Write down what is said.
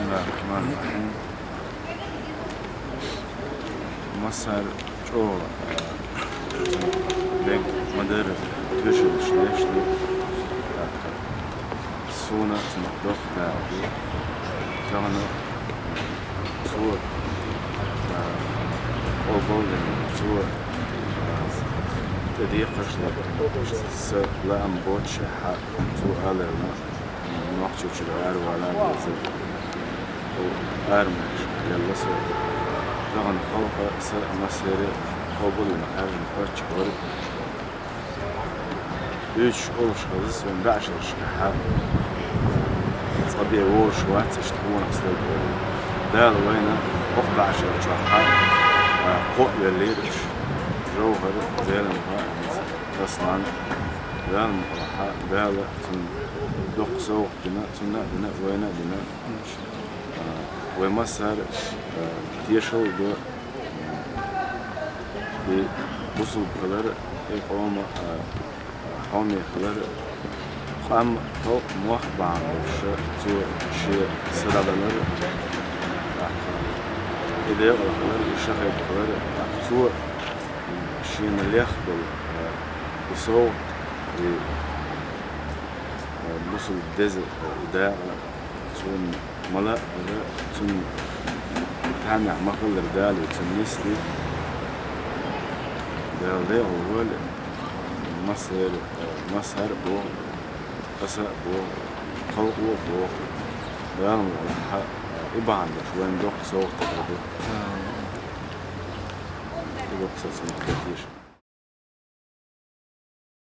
Bismillahirrahmanirrahim. Masar çoğu renk madar tüşül şleşti. Sona tınıklık dağdı. Canı tuğ oğulun tuğ dediği kışlar sırlam boç ha tuğ alırma mahçuçlar ervala bizi o ermiş yallası Dağın halka masları kabulün her kaç var. Üç oluşkazı son beş oluşkazı. طبيعي ورش وقت يشتغلون أصلاً ده وين أقطع عشان شرحة قوة اللي يدش جوهر زي المها أصلاً ده المها ده تن دق سوق بنا وين بنا ومسار تيشل ده بوصل بقدر يقوم حامي قدر قام فوق مخبع شو شيء سلالة إذا يقدر يشغل قدر شو شيء نليخ بصوت بوصل دز ده تون ملا تون تانع مقل ردال وتنسلي ده أول مصر بو قصة بو خلق بو بيان ولا إبان شوين دوق صوت تقدر دوق صوت